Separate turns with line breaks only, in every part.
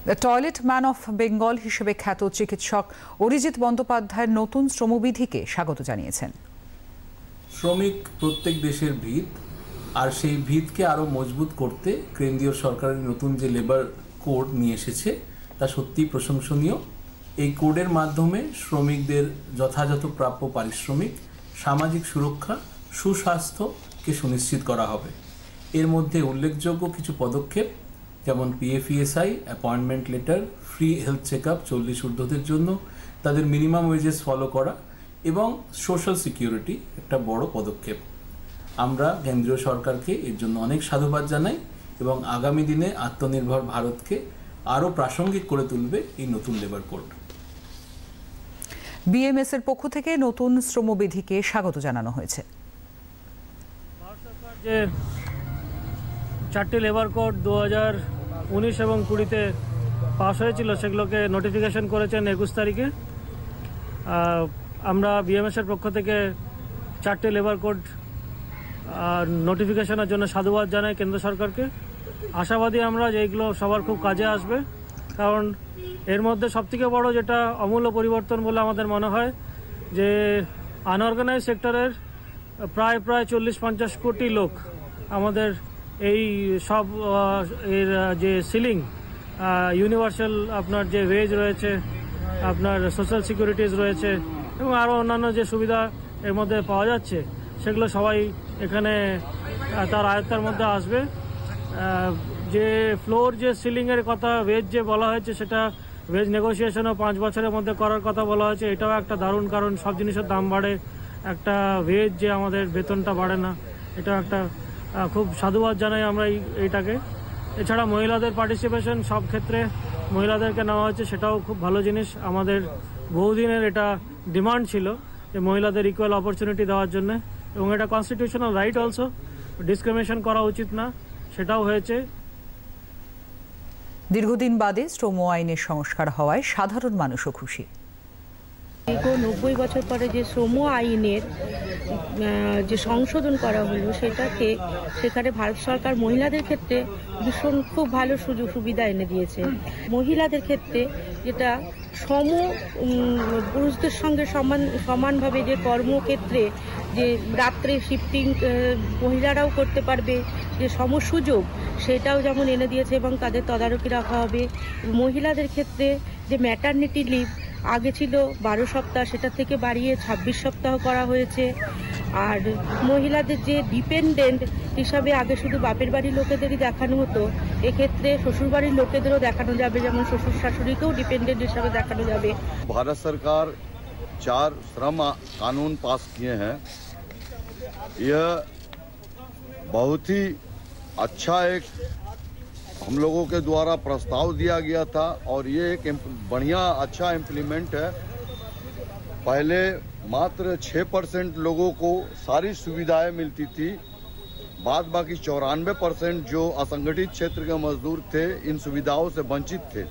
The toilet man of Bengal হিসেবে খ্যাত চিকিৎসক অরিজিৎ বন্দ্যোপাধ্যায়ের নতুন শ্রমবিধিকে স্বাগত জানিয়েছেন।
শ্রমিক প্রত্যেক দেশের ভিত, আর সেই ভিতকে আরও মজবুত করতে কেন্দ্রীয় সরকারের নতুন যে লেবার কোড নিয়ে এসেছে তা সত্যিই প্রশংসনীয়। এই কোডের মাধ্যমে শ্রমিকদের যথাযথ প্রাপ্য পারিশ্রমিক, সামাজিক সুরক্ষা, সুস্বাস্থ্যকে সুনিশ্চিত করা হবে। এর মধ্যে উল্লেখযোগ্য কিছু পদক্ষেপ যেমন PFESI, appointment letter, free health check up 40 ঊর্ধ্বদের জন্য, তাদের মিনিমাম ওয়েজেস ফলো করা এবং সোশ্যাল সিকিউরিটি একটা বড় পদক্ষেপ। আমরা কেন্দ্রীয় সরকারকে এর জন্য অনেক সাধুবাদ জানাই এবং আগামী দিনে আত্মনির্ভর ভারতকে আরও প্রাসঙ্গিক করে তুলবে এই নতুন লেবার কোড।
BMS এর পক্ষ থেকে নতুন শ্রমবিধিকে স্বাগত জানানো হয়েছে।
যে 4টি লেবার কোড 2019 এবং 20-তে পাস হয়েছিল সেগুলোকে নোটিফিকেশন করেছেন 21 তারিখে। আমরা BMS এর পক্ষ থেকে 4টি লেবার কোড নোটিফিকেশনের জন্য সাধুবাদ জানাই কেন্দ্র সরকারকে। আশাবাদী আমরা যে এইগুলো সবার খুব কাজে আসবে, কারণ এর মধ্যে সবথেকে বড় যেটা অমূল্য পরিবর্তন বলে আমাদের মনে হয় যে আনঅর্গানাইজ সেক্টরের প্রায় 40-50 কোটি লোক আমাদের এই সব এর যে সিলিং ইউনিভার্সাল আপনার যে ওয়েজ রয়েছে, আপনার সোশ্যাল সিকিউরিটিজ রয়েছে এবং আরও অন্যান্য যে সুবিধা এর মধ্যে পাওয়া যাচ্ছে সেগুলো সবাই এখানে তার আয়ত্তার মধ্যে আসবে। যে ফ্লোর যে সিলিংয়ের কথা ওয়েজ যে বলা হয়েছে সেটা ওয়েজ নেগোসিয়েশনও 5 বছরের মধ্যে করার কথা বলা হয়েছে। এটাও একটা দারুণ, কারণ সব জিনিসের দাম বাড়ে, একটা ওয়েজ যে আমাদের বেতনটা বাড়ে না, এটা একটা খুব সাধুবাদ জানাই আমরা এইটাকে। এছাড়া মহিলাদের পার্টিসিপেশন সব ক্ষেত্রে মহিলাদেরকে নেওয়া হয়েছে, সেটাও খুব ভালো জিনিস। আমাদের বহুদিনের এটা ডিমান্ড ছিল যে মহিলাদের ইকুয়াল অপরচুনিটি দেওয়ার জন্য, এবং এটা কনস্টিটিউশনাল রাইট অলসো, ডিসক্রিমিনেশন করা উচিত না, সেটাও হয়েছে।
দীর্ঘদিন বাদে শ্রম আইনের সংস্কার হওয়ায় সাধারণ মানুষও খুশি।
দীর্ঘ 90 বছর পরে যে শ্রম আইনের যে সংশোধন করা হলো সেখানে ভারত সরকার মহিলাদের ক্ষেত্রে ভীষণ খুব ভালো সুযোগ সুবিধা এনে দিয়েছে। মহিলাদের ক্ষেত্রে যেটা পুরুষদের সঙ্গে সমানভাবে যে কর্মক্ষেত্রে যে রাত্রে শিফটিং মহিলারাও করতে পারবে, যে সুযোগ সেটাও যেমন এনে দিয়েছে এবং তাদের তদারকি রাখা হবে। মহিলাদের ক্ষেত্রে যে ম্যাটারনিটি লিভ আগে ছিল 12 সপ্তাহ, সেটা থেকে বাড়িয়ে 26 সপ্তাহ করা হয়েছে। আর মহিলাদের যে ডিপেন্ডেন্ট হিসাবে আগে শুধু বাপের বাড়ির লোকেদেরই দেখানো হতো, এক্ষেত্রে শ্বশুর বাড়ির লোকেদেরও দেখানো যাবে, যেমন শ্বশুর শাশুড়িকেও ডিপেন্ডেন্ট হিসাবে দেখানো যাবে।
भारत सरकार 4 श्रम कानून पास किए हैं। यह बहुत ही अच्छा एक हम लोगों के द्वारा प्रस्ताव दिया गया था और ये एक बढ़िया अच्छा इम्प्लीमेंट है। पहले मात्र 6% लोगों को सारी सुविधाएं मिलती थी, बाद बाकी 94% जो असंगठित क्षेत्र के मजदूर थे इन सुविधाओं से वंचित थे।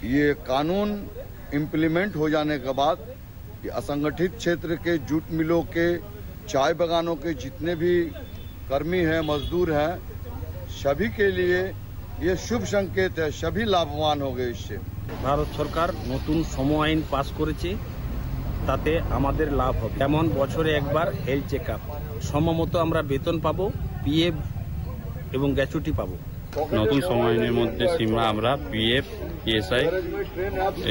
ये कानून इम्प्लीमेंट हो जाने के बाद असंगठित क्षेत्र के जूट मिलों के, चाय बागानों के जितने भी कर्मी हैं, मजदूर हैं, सभी के लिए ये शुभ संकेत है, सभी लाभवान हो गए इससे।
ভারত সরকার নতুন শ্রম আইন পাস করেছে, তাতে আমাদের লাভ হবে। যেমন বছরে একবার হেলথ চেক আপ, সময়মতো আমরা বেতন পাবো, PF এবং গ্র্যাচুইটি পাবো।
নতুন শ্রম আইনের মধ্যে আমরা PF, ESI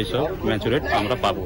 এইসব ম্যাচুরেট আমরা পাবো।